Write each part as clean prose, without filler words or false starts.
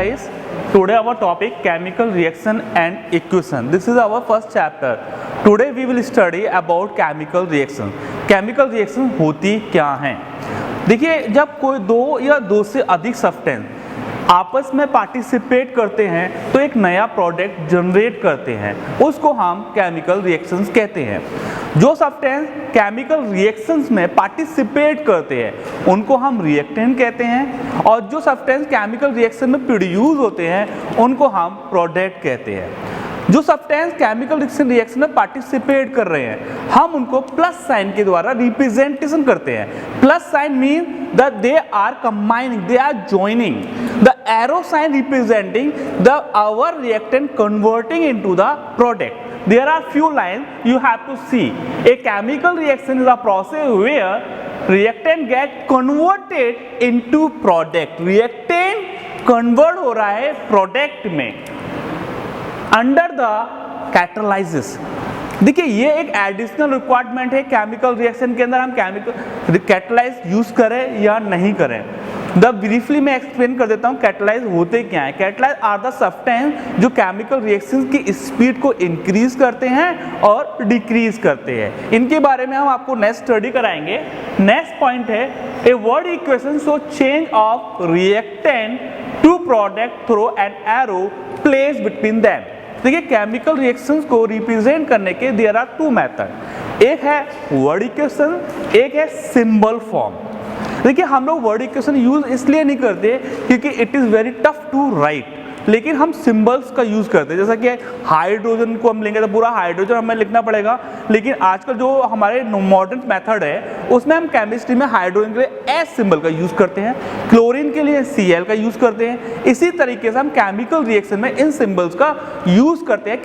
guys, today our topic chemical reaction and equation. This is our first chapter. Today we will study about chemical reaction. Chemical reaction होती क्या हैं? देखिए, जब कोई दो या दो से अधिक सब्सटेंस आपस में पार्टिसिपेट करते हैं तो एक नया प्रोडक्ट जनरेट करते हैं, उसको हम केमिकल रिएक्शंस कहते हैं। जो सब्सटेंस केमिकल रिएक्शंस में पार्टिसिपेट करते हैं उनको हम रिएक्टेंट कहते हैं, और जो सब्सटेंस केमिकल रिएक्शन में प्रोड्यूस होते हैं उनको हम प्रोडक्ट कहते हैं। जो सब्सटेंस केमिकल रिएक्शन में पार्टिसिपेट कर रहे हैं हम उनको प्लस साइन के द्वारा रिप्रेजेंटेशन करते हैं। Plus sign mean that they are combining, they are joining, the arrow sign representing the our reactant converting into the product. There are few lines you have to see. A chemical reaction is a process where reactant get converted into product. Reactant convert हो रहा है product में under the catalysis. देखिए, ये एक additional requirement है chemical reaction के अंदर, हम केमिकल कैटालाइज यूज करें या नहीं करें। ब्रीफली मैं एक्सप्लेन कर देता हूँ कैटालाइज होते क्या है। कैटालाइज आर द सब्सटेंस जो केमिकल रिएक्शंस की स्पीड को इंक्रीज करते हैं और डिक्रीज करते हैं। इनके बारे में हम आपको नेक्स्ट स्टडी कराएंगे। नेक्स्ट पॉइंट है a word equation so change of reactant to product through an arrow place between them. देखिए, केमिकल रिएक्शंस को रिप्रेजेंट करने के देयर आर टू मेथड, एक है वर्ड इक्वेशन, एक है सिंबल फॉर्म। देखिए, हम लोग वर्ड इक्वेशन यूज इसलिए नहीं करते क्योंकि it is very tough to write, लेकिन हम सिंबल्स का यूज करते हैं। जैसा कि हाइड्रोजन को हम लेंगे तो पूरा हाइड्रोजन हमें लिखना पड़ेगा, लेकिन आजकल जो हमारे मॉडर्न मेथड है उसमें हम केमिस्ट्री में हाइड्रोजन के लिए एस सिंबल का यूज करते हैं, क्लोरीन के लिए Cl का यूज करते हैं। इसी तरीके से हम केमिकल रिएक्शन में इन सिंबल्स का यूज करते हैं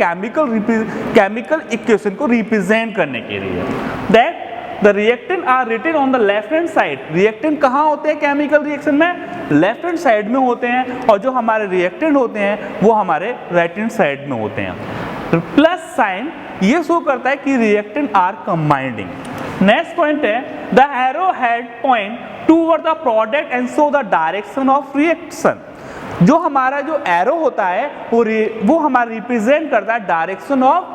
केमिकल इक्वेशन को रिप्रेजेंट करने के लिए। That The reactant are written on the left hand side. Reactant कहाँ होते हैं केमिकल रिएक्शन में? लेफ्ट हैंड साइड में होते हैं, और जो हमारे रिएक्टेंट होते हैं वो हमारे राइट हैंड साइड में होते हैं। प्लस साइन ये शो करता है कि रिएक्टेंट आर कंबाइंडिंग। नेक्स्ट पॉइंट है the arrow head point toward the product and show the direction of reaction. जो हमारा जो एरो होता है वो हमारा रिप्रेजेंट करता है डायरेक्शन ऑफ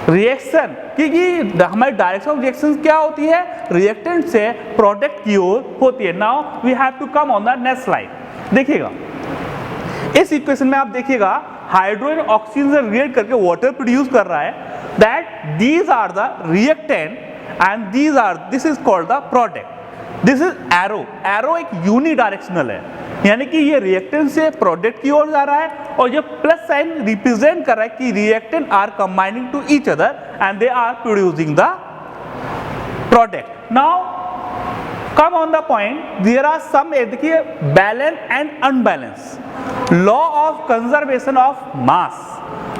रिएक्शन, क्योंकि हमारी डायरेक्शन ऑफ रिएक्शन क्या होती है? रिएक्टेंट से प्रोडक्ट की ओर होती है। Now we have to come on the next slide. देखिएगा, इस इक्वेशन में आप देखिएगा हाइड्रोजन ऑक्सीजन से रिएक्ट करके वाटर प्रोड्यूस कर रहा है। That these are the reactant and this is called the product. This is arrow. Arrow एक यूनिडायरेक्शनल है, यानी कि ये रिएक्टेंट से प्रोडक्ट की ओर जा रहा है, और ये प्लस साइन रिप्रेजेंट कर रहा है कि reactant are combining to each other and they are producing the product. Now come on the point, there are some, देखिए, balance and unbalance. Law of conservation of mass.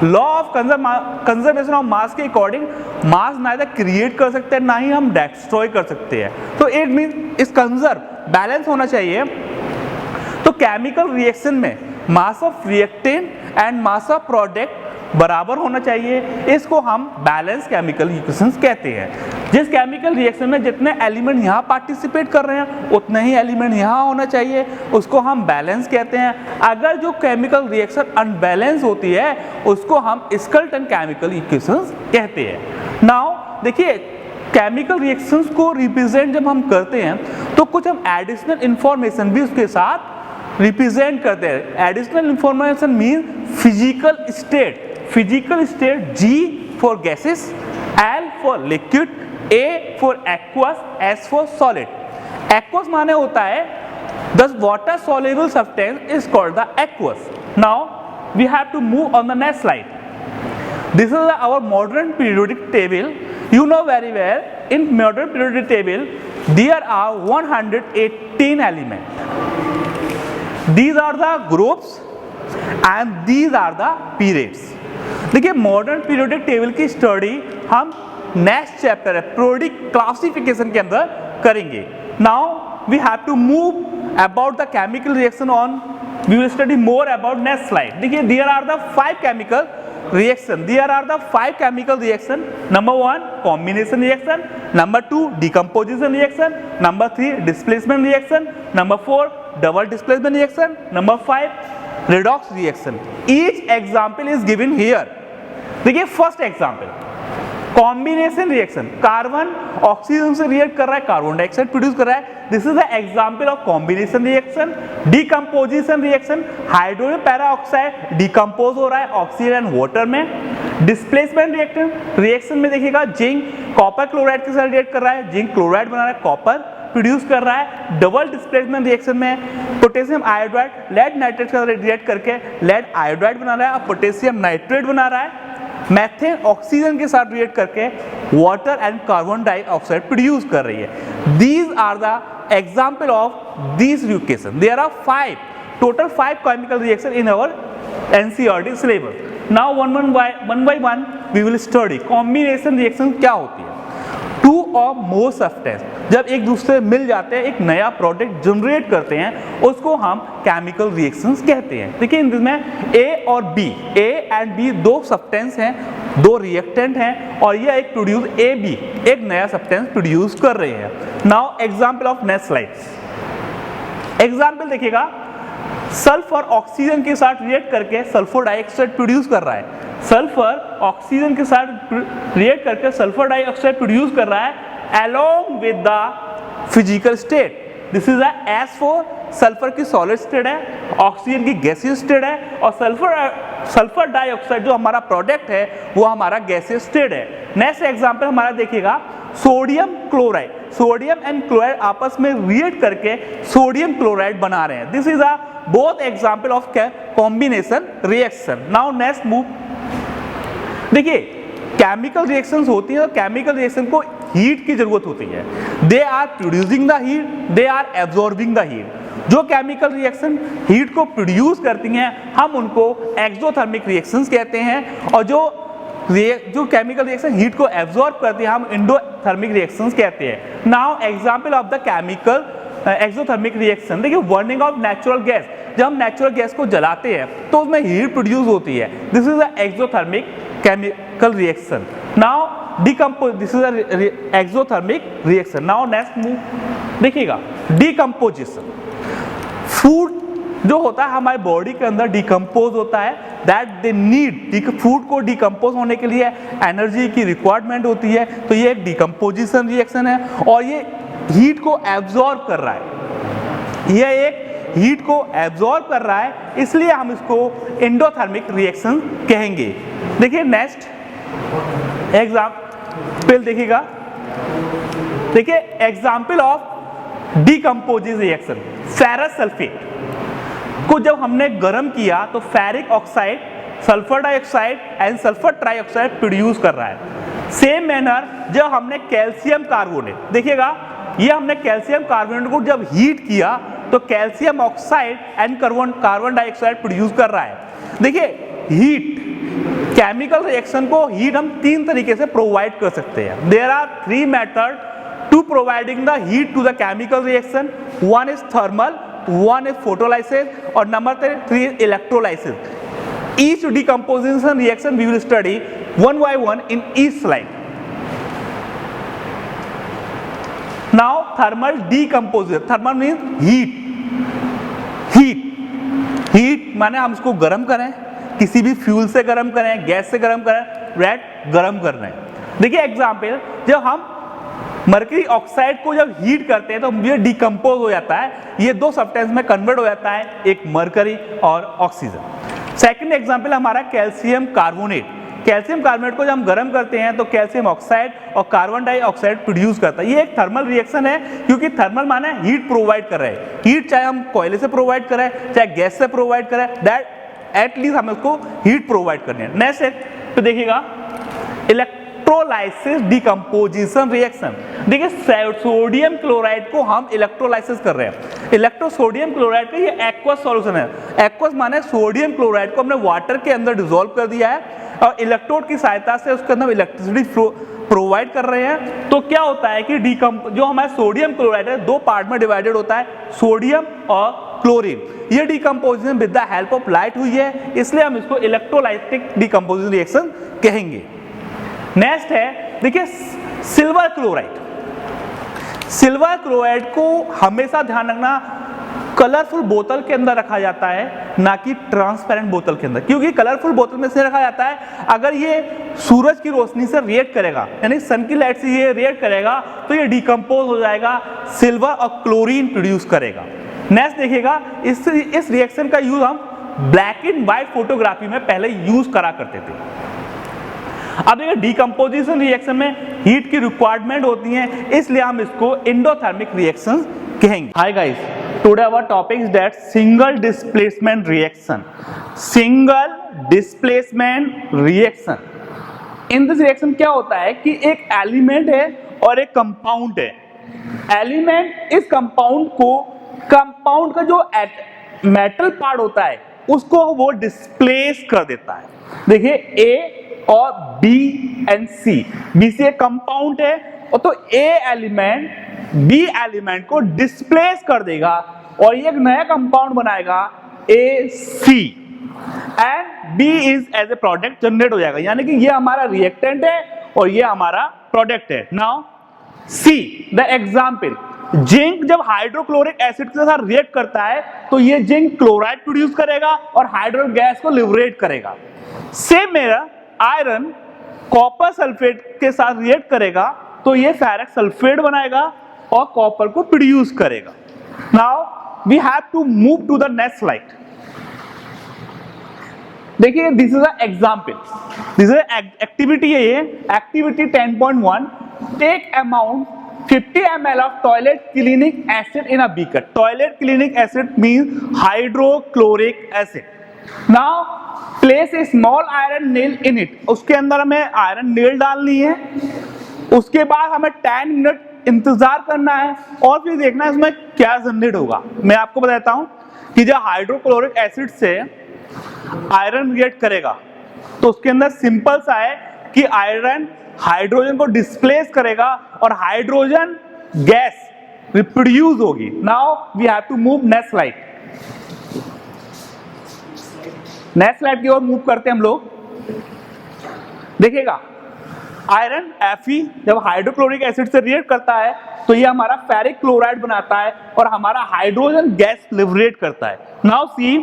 Law of conservation of mass के according मास ना तो create कर सकते हैं ना ही हम destroy कर सकते हैं। तो इट मीन इस कंजर्व बैलेंस होना चाहिए। तो केमिकल रिएक्शन में mass of reactant and mass of product बराबर होना चाहिए। इसको हम बैलेंस केमिकल इक्वेशंस कहते हैं। जिस केमिकल रिएक्शन में जितने एलिमेंट यहाँ पार्टिसिपेट कर रहे हैं उतने ही एलिमेंट यहाँ होना चाहिए, उसको हम बैलेंस कहते हैं। अगर जो केमिकल रिएक्शन अनबैलेंस होती है उसको हम स्केलेटन केमिकल इक्वेशंस कहते हैं। नाउ देखिए, केमिकल रिएक्शंस को रिप्रेजेंट जब हम करते हैं तो कुछ हम एडिशनल इंफॉर्मेशन भी उसके साथ रिप्रेजेंट करते हैं। Additional information mean physical state. Physical state, G for gases, L for liquid, A for aqueous, S for solid. Aqueous माने होता है the water soluble substance is called the aqueous. Now we have to move on the next slide. This is our modern periodic table. You know very well, in modern periodic table there are 118 elements. These are the groups and these are the periods. देखिए, modern periodic table की study हम next chapter है periodic classification के अंदर करेंगे। Now we have to move about the chemical reaction on, we will study more about next slide. देखिए, there are the 5 chemical reaction. There are the 5 chemical reaction. Number 1, combination reaction. Number 2, decomposition reaction. Number 3, displacement reaction. Number 4, double displacement reaction. Number 5, redox reaction. Each example is given here. देखिए first example combination reaction, carbon oxygen से react कर रहा है, carbon dioxide produce कर रहा है, this is the example of combination reaction. Decomposition reaction, hydrogen peroxide decompose हो रहा है ऑक्सीजन एंड वाटर में. डिस्प्लेसमेंट रिएक्शन में देखिएगा जिंक कॉपर क्लोराइड के साथ रिएक्ट कर रहा है, जिंक क्लोराइड बना रहा है, कॉपर प्रोड्यूस कर रहा है. डबल डिस्प्लेसमेंट रिएक्शन में पोटेशियम आयोडाइड लेड नाइट्रेट का रिएक्ट करके लेड आयोडाइड बना रहा है और पोटेशियम नाइट्रेट बना रहा है. मैथेन ऑक्सीजन के साथ रिएक्ट करके water and carbon dioxide produce कर रही है. These are the example of these reaction. There are 5 total 5 chemical reaction in our NCERT syllabus. Now one by one we will study combination reaction क्या होती है. To और more substance जब एक दूसरे से मिल जाते हैं एक नया प्रोडक्ट जनरेट करते हैं उसको हम केमिकल रिएक्शंस कहते हैं. देखिए इसमें ए और बी, ए एंड बी दो सब्सटेंस हैं, दो रिएक्टेंट हैं और ये एक प्रोड्यूस ए बी एक नया सब्सटेंस प्रोड्यूस कर रहे हैं. Now example of next slides. Example देखिएगा सल्फर ऑक्सीजन के साथ रिएक्ट करके सल्फर डाइऑक्साइड प्रोड्यूस कर रहा है. सल्फर ऑक्सीजन के साथ रिएक्ट करके सल्फर डाइऑक्साइड प्रोड्यूस कर रहा है along with the physical state. This is a S4 sulphur की सॉलिड स्टेट है, ऑक्सीजन की गैसियस स्टेट है और सल्फर डाइऑक्साइड जो हमारा प्रोडक्ट है वो हमारा गैसियस स्टेट है. नेक्स्ट एग्जांपल हमारा देखिएगा sodium chloride. Sodium and chloride आपस में रिएक्ट करके सोडियम क्लोराइड बना रहे हैं. This is a both example of combination reaction. Now next move. देखिए केमिकल रिएक्शंस होती है और केमिकल रिएक्शन को हीट की जरूरत होती है. They are producing the heat, they are absorbing the heat. जो केमिकल रिएक्शन हीट को प्रोड्यूस करती हैं हम उनको एक्सोथर्मिक रिएक्शंस कहते हैं और जो केमिकल रिएक्शन हीट को एब्जॉर्ब करती है हम एंडोथर्मिक रिएक्शंस कहते हैं. Now example of the chemical exothermic reaction. देखिए बर्निंग ऑफ नेचुरल गैस, जब हम नेचुरल गैस को जलाते हैं तो उसमें हीट प्रोड्यूस होती है. This is the exothermic chemical reaction. Now decompose, this is a exothermic reaction. Now next move देखिएगा डिकम्पोजिशन. फूड जो होता है हमारे बॉडी के अंदर डिकम्पोज होता है, दैट दे नीड. फूड को डिकम्पोज होने के लिए एनर्जी की रिक्वायरमेंट होती है, तो ये एक डिकम्पोजिशन रिएक्शन है और ये हीट को एब्जॉर्ब कर रहा है. ये एक हीट को एब्जॉर्ब कर रहा है इसलिए हम इसको एंडोथर्मिक रिएक्शन कहेंगे. देखिए नेक्स्ट एग्जांपल देखिएगा. देखिए example of decomposing reaction. Ferrous sulphate को जब हमने गर्म किया तो ferric oxide, sulphur dioxide and sulphur trioxide produce कर रहा है. सेम मैनर जब हमने कैल्शियम कार्बोनेट, देखिएगा ये हमने कैल्शियम कार्बोनेट को जब हीट किया तो calcium oxide and carbon dioxide produce कर रहा है. देखिए हीट, केमिकल रिएक्शन को हीट हम 3 तरीके से प्रोवाइड कर सकते हैं. There are 3 method to providing the heat to the chemical reaction. One is thermal, one is photolysis और number 3 is electrolysis. Each decomposition reaction we will study one by one in each slide. Now thermal decomposition. Thermal means heat. Heat माने हम इसको गर्म करें, किसी भी fuel से गर्म करें, गैस से गर्म करें, रेड गर्म कर रहे हैं. देखिए एग्जांपल जब हम मर्करी ऑक्साइड को जब हीट करते हैं तो ये डिकम्पोज हो जाता है, ये 2 सब्सटेंस में कन्वर्ट हो जाता है, एक मर्करी और ऑक्सीजन. सेकंड एग्जांपल हमारा कैल्शियम कार्बोनेट. कैल्शियम कार्बोनेट को जब हम गर्म करते हैं तो कैल्शियम ऑक्साइड और कार्बन डाइऑक्साइड प्रोड्यूस करता है. ये एक थर्मल रिएक्शन है क्योंकि थर्मल माने हीट प्रोवाइड कर रहे हैं. हीट चाहे हम कोयले से प्रोवाइड करें चाहे गैस से प्रोवाइड करें, दैट एटलीस्ट हमें उसको हीट प्रोवाइड करनी है. नेक्स्ट तो देखिएगा इलेक्ट्रोलाइसिस डिकम्पोजिशन रिएक्शन. देखिए सोडियम क्लोराइड को हम इलेक्ट्रोलाइसिस कर रहे हैं. सोडियम क्लोराइड का ये एक्वस सॉल्यूशन है. एक्वस माने सोडियम क्लोराइड को हमने वाटर के अंदर डिसॉल्व कर दिया है और इलेक्ट्रोड की सहायता से उसके अंदर इलेक्ट्रिसिटी प्रोवाइड कर रहे हैं. तो क्या होता है कि जो हमारा सोडियम क्लोराइड है 2 पार्ट में डिवाइडेड होता है, सोडियम और क्लोरीन. ये decomposition with the help of light हुई है इसलिए हम इसको इलेक्ट्रोलाइटिक डिकम्पोजिशन रिएक्शन कहेंगे. नेक्स्ट है देखिए सिल्वर क्लोराइड. सिल्वर क्लोराइड को हमेशा ध्यान रखना कलरफुल बोतल के अंदर रखा जाता है, ना कि ट्रांसपेरेंट बोतल के अंदर। क्योंकि कलरफुल बोतल में से रखा जाता है, अगर ये सूरज की रोशनी से रिएक्ट करेगा, यानी सन की लाइट से ये रिएक्ट करेगा, तो ये डिकम्पोज हो जाएगा, सिल्वर और क्लोरीन प्रोड्यूस करेगा। नेक्स्ट देखिएगा, इस रिएक्शन का यूज हम ब्लैक एंड व्हाइट फोटोग्राफी में पहले यूज करा करते थे। अब देखिए डिकम्पोजिशन रिएक्शन में हीट की रिक्वायरमेंट होती है, इसलिए हम इसको एंडोथर्मिक रिएक्शन कहेंगे। Hi guys, today our topic is that single displacement reaction. Single displacement reaction, in this reaction क्या होता है कि एक एलिमेंट है और एक कंपाउंड है। एलिमेंट इस कंपाउंड का जो मेटल पार्ट होता है उसको वो डिस्प्लेस कर देता है। देखिए ए और B and C, B C एक कंपाउंड है, और तो ए एलिमेंट बी एलिमेंट को डिस्प्लेस कर देगा और ये एक नया कंपाउंड बनाएगा A C, and B is as a product generate हो जाएगा। यानी कि ये हमारा रिएक्टेंट है और ये हमारा प्रोडक्ट है। Now see the example, zinc जब हाइड्रोक्लोरिक एसिड के साथ रिएक्ट करता है तो ये जिंक क्लोराइड प्रोड्यूस करेगा और हाइड्रोजन गैस को लिबरेट करेगा। सेम मेरा आयरन कॉपर सल्फेट के साथ रिएक्ट करेगा तो ये फेरिक सल्फेट बनाएगा और कॉपर को प्रोड्यूस करेगा। Now we have to move to the next slide. देखिए this is a example, this is activity है, ये activity 10.1, take amount 50 ml of toilet cleaning acid in a beaker. Toilet cleaning acid means hydrochloric acid. Now place a small iron nail in it. उसके अंदर हमें iron nail डालनी है, उसके बाद हमें 10 मिनट इंतजार करना है और फिर देखना है इसमें क्या जनरेट होगा। मैं आपको बताता हूं कि जब हाइड्रोक्लोरिक एसिड से आयरन रिएक्ट करेगा तो उसके अंदर सिंपल सा है कि आयरन हाइड्रोजन को डिस्प्लेस करेगा और हाइड्रोजन गैस रिप्रोड्यूस होगी। Now we have to move next slide. Next slide की ओर मूव करते हैं हम लोग। देखिएगा आयरन Fe जब हाइड्रोक्लोरिक एसिड से रिएक्ट करता है तो ये हमारा फेरिक क्लोराइड बनाता है और हमारा हाइड्रोजन गैस लिबरेट करता है। नाउ सी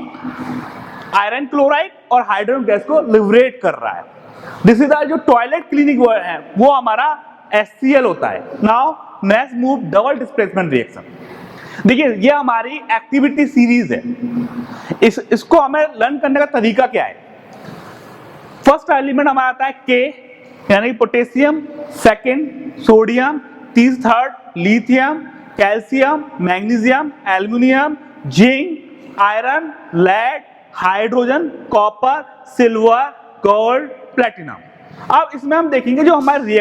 आयरन क्लोराइड और हाइड्रोजन गैस को लिबरेट कर रहा है। दिस इज जो टॉयलेट क्लीनिंग है वो हमारा HCl होता है। Now next move double displacement reaction. देखिए ये हमारी एक्टिविटी सीरीज है, इसको हमें लर्न करने का तरीका क्या है। फर्स्ट एलिमेंट हमारा आता है K यानी potassium, second sodium, third lithium, calcium, magnesium, aluminium, zinc, iron, lead, hydrogen, copper, silver, gold, platinum. अब इसमें हम देखेंगे जो हमारी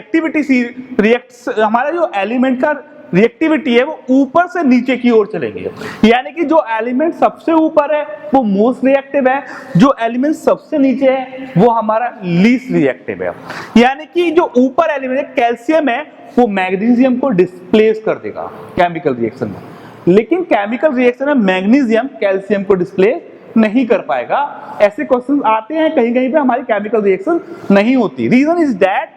हमारा जो एलिमेंट का रिएक्टिविटी है वो ऊपर से नीचे की ओर चलेंगे। यानी कि जो एलिमेंट सबसे ऊपर है वो मोस्ट रिएक्टिव है, जो एलिमेंट सबसे नीचे है वो हमारा लीस्ट रिएक्टिव है। यानी कि जो ऊपर एलिमेंट है कैल्शियम है वो मैग्नीशियम को डिस्प्लेस कर देगा केमिकल रिएक्शन में, लेकिन केमिकल रिएक्शन में मैग्नीशियम कैल्शियम को डिस्प्लेस नहीं कर पाएगा। ऐसे क्वेश्चन आते हैं कहीं कहीं पे, हमारी केमिकल रिएक्शन नहीं होती। रीजन इज दैट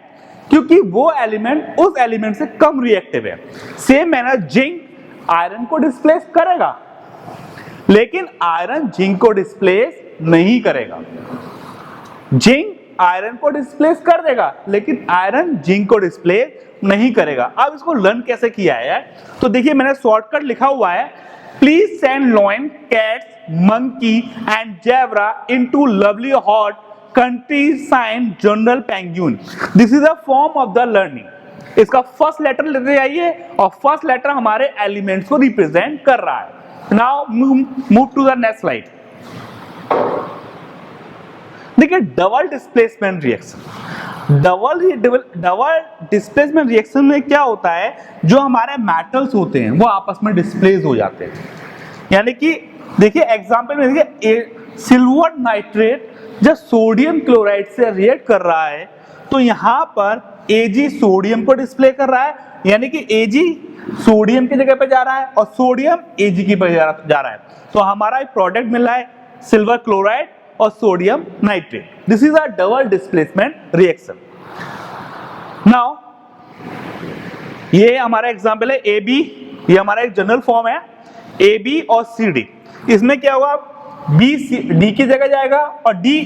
क्योंकि वो एलिमेंट उस एलिमेंट से कम रिएक्टिव है। सेम मैनर जिंक आयरन को डिस्प्लेस करेगा लेकिन आयरन जिंक को डिस्प्लेस नहीं करेगा। जिंक आयरन को डिस्प्लेस कर देगा लेकिन आयरन जिंक को डिस्प्लेस नहीं करेगा। अब इसको लर्न कैसे किया है तो देखिए मैंने शॉर्टकट लिखा हुआ है, please send lion, cats, monkey and zebra into lovely hot countryside general penguin. This is a form of the learning. इसका फर्स्ट लेटर लेते आइए और फर्स्ट लेटर हमारे एलिमेंट्स को रिप्रेजेंट कर रहा है। Now move to the next slide. देखिए double displacement reaction. Double displacement reaction में क्या होता है, जो हमारे मेटल्स होते हैं वो आपस में डिस्प्लेस हो जाते हैं। यानी कि देखिए एग्जांपल में देखिए सिल्वर नाइट्रेट जब सोडियम क्लोराइड से रिएक्ट कर रहा है तो यहां पर Ag सोडियम को डिस्प्ले कर रहा है, यानी कि Ag सोडियम की जगह पे जा रहा है और सोडियम Ag की जगह जा रहा है। तो हमारा एक प्रोडक्ट मिल रहा है सिल्वर क्लोराइड और sodium nitrate. This is a double displacement reaction. Now ये हमारा एग्जांपल है AB, ये हमारा एक जनरल फॉर्म है ए बी और सी डी, इसमें क्या होगा, बी डी की जगह जाएगा और डी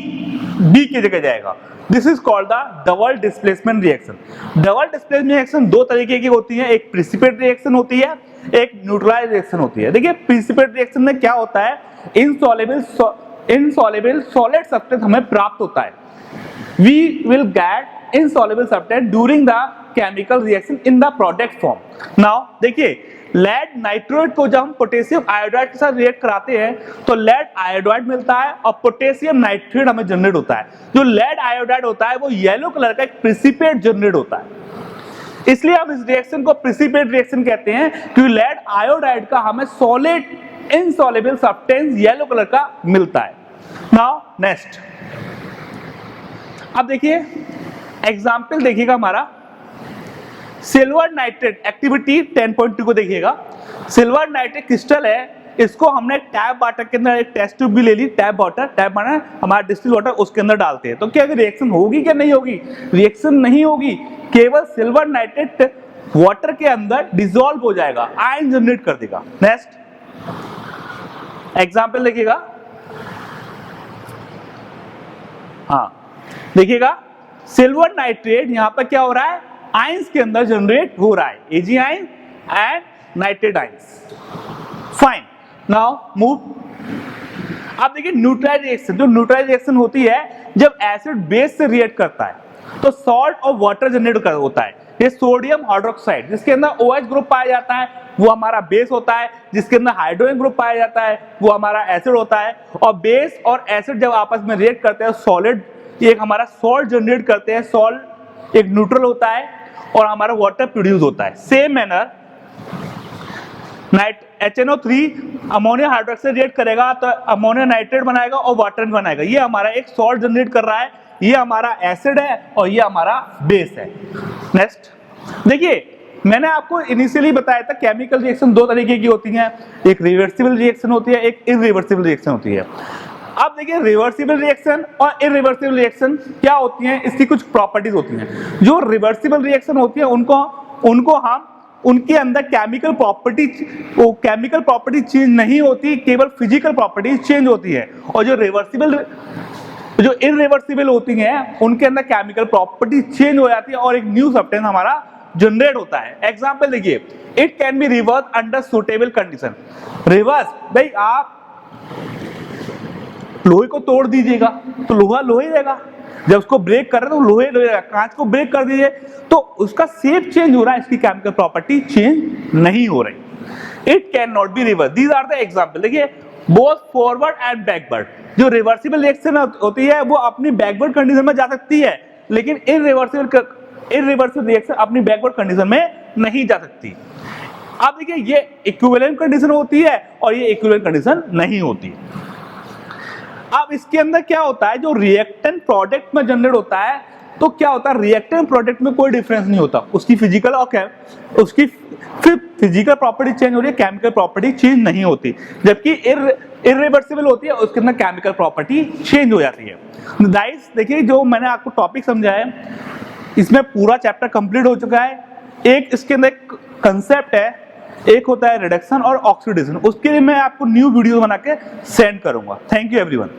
बी की जगह जाएगा। This is called the double displacement reaction. Double displacement reaction दो तरीके की होती है, एक प्रिसिपिटेट रिएक्शन होती है, एक न्यूट्रलाइज रिएक्शन होती है। देखिए प्रिसिपिटेट रिएक्शन में क्या होता है, इनसॉल्युबल सॉलिड सब्सटेंस हमें प्राप्त होता है। We will get insoluble substance during the chemical reaction in the product form. Now देखिए लेड नाइट्रोइड को जब हम पोटेशियम आयोडाइड के साथ रिएक्ट कराते हैं तो लेड आयोडाइड मिलता है और पोटेशियम नाइट्रेट हमें जनरेट होता है। जो लेड आयोडाइड होता है वो येलो कलर का एक प्रिसिपिटेट जनरेट होता है, इसलिए हम इस रिएक्शन को प्रिसिपिटेट रिएक्शन कहते हैं क्योंकि लेड आयोडाइड का हमें solid insoluble substance yellow colour का मिलता है। नाउ नेक्स्ट, अब देखिए एग्जाम्पल देखिएगा हमारा सिल्वर नाइट्रेट एक्टिविटी 10.2 को देखिएगा। सिल्वर नाइट्रेट क्रिस्टल है, इसको हमने टैप वाटर के अंदर एक टेस्ट ट्यूब भी ले ली, टैप वाटर हमारा डिस्टिल वाटर उसके अंदर डालते हैं, तो क्या रिएक्शन होगी क्या नहीं होगी, रिएक्शन नहीं होगी, केवल सिल्वर नाइट्रेट वाटर के अंदर डिसॉल्व हो जाएगा, आयन जनरेट कर देगा। नेक्स्ट एग्जाम्पल देखिएगा, हाँ देखिएगा सिल्वर नाइट्रेट यहां पर क्या हो रहा है, आयंस के अंदर जनरेट हो रहा है, A G ion and nitrate ions. Fine, now move. अब देखिए न्यूट्रलाइज रिएक्शन, जो न्यूट्रलाइज रिएक्शन होती है जब एसिड बेस से रिएक्ट करता है तो सॉल्ट और वाटर जनरेट होता है। ये सोडियम हाइड्रोक्साइड जिसके अंदर OH ग्रुप पाया जाता है वो हमारा बेस होता है, जिसके अंदर हाइड्रोजन ग्रुप पाया जाता है वो हमारा एसिड होता है। और बेस और एसिड जब आपस में रिएक्ट करते हैं सॉलिड, एक हमारा सॉल्ट जनरेट करते हैं, सॉल्ट एक न्यूट्रल होता है और हमारा वाटर प्रोड्यूस होता है। Same manner HNO3 ammonia hydroxide react करेगा तो अमोनिया नाइट्रेट बनाएगा और वाटर बनाएगा, ये हमारा एक सॉल्ट जनरेट कर रहा है, ये हमारा एसिड है और ये हमारा बेस है। नेक्स्ट देखिए मैंने आपको इनिशियली बताया था केमिकल रिएक्शन दो तरीके की होती हैं, एक रिवर्सिबल रिएक्शन होती है, एक इरिवर्सिबल रिएक्शन होती है। अब देखिए रिवर्सिबल रिएक्शन और इरिवर्सिबल रिएक्शन क्या होती हैं, इसकी कुछ प्रॉपर्टीज होती हैं। जो रिवर्सिबल रिएक्शन होती है उनको हम उनके अंदर केमिकल प्रॉपर्टी चेंज नहीं होती, केवल फिजिकल प्रॉपर्टी चेंज होती है। और जो इरिवर्सिबल होती हैं उनके अंदर केमिकल प्रॉपर्टी चेंज हो जाती है और एक न्यू सब्सटेंस हमारा जनरेट होता है। एग्जांपल देखिए, it can be reverse under suitable condition. Reverse भाई आप लोहे को तोड़ दीजिएगा तो लोहा लोहे रहेगा, जब उसको ब्रेक कर रहे हैं तो लोहे रहेगा। कांच को ब्रेक कर दीजिए तो उसका शेप चेंज हो रहा है, इसकी केमिकल प्रॉपर्टी चेंज नहीं हो रही। It can not be reverse. These are the example. देखिए बोथ फॉरवर्ड एंड बैकवर्ड, जो रिवर्सिबल रिएक्शन होती है वो अपनी बैकवर्ड कंडीशन में जा सकती है, लेकिन इरिवर्सिबल रिएक्शन अपनी बैकवर्ड कंडीशन में नहीं जा सकती। अब देखिए ये इक्विवेलेंट कंडीशन होती है और ये इक्विवेलेंट कंडीशन नहीं होती। अब इसके अंदर क्या होता है, जो रिएक्टेंट प्रोडक्ट में जनरेट होता है तो क्या होता है, रिएक्टेंट प्रोडक्ट में कोई डिफरेंस नहीं होता, उसकी फिजिकल और उसकी फिर फिजिकल प्रॉपर्टी चेंज हो रही है, केमिकल प्रॉपर्टी चेंज नहीं होती। जबकि इरिवर्सिबल होती है उसके अंदर केमिकल प्रॉपर्टी चेंज हो जाती है। गाइस देखिए जो मैंने आपको टॉपिक समझाया है इसमें पूरा चैप्टर कंप्लीट हो चुका है। एक इसके अंदर एक कंसेप्ट है, एक होता है रिडक्शन और ऑक्सीडेशन, उसके लिए मैं आपको न्यू वीडियो बना के सेंड करूंगा। Thank you everyone.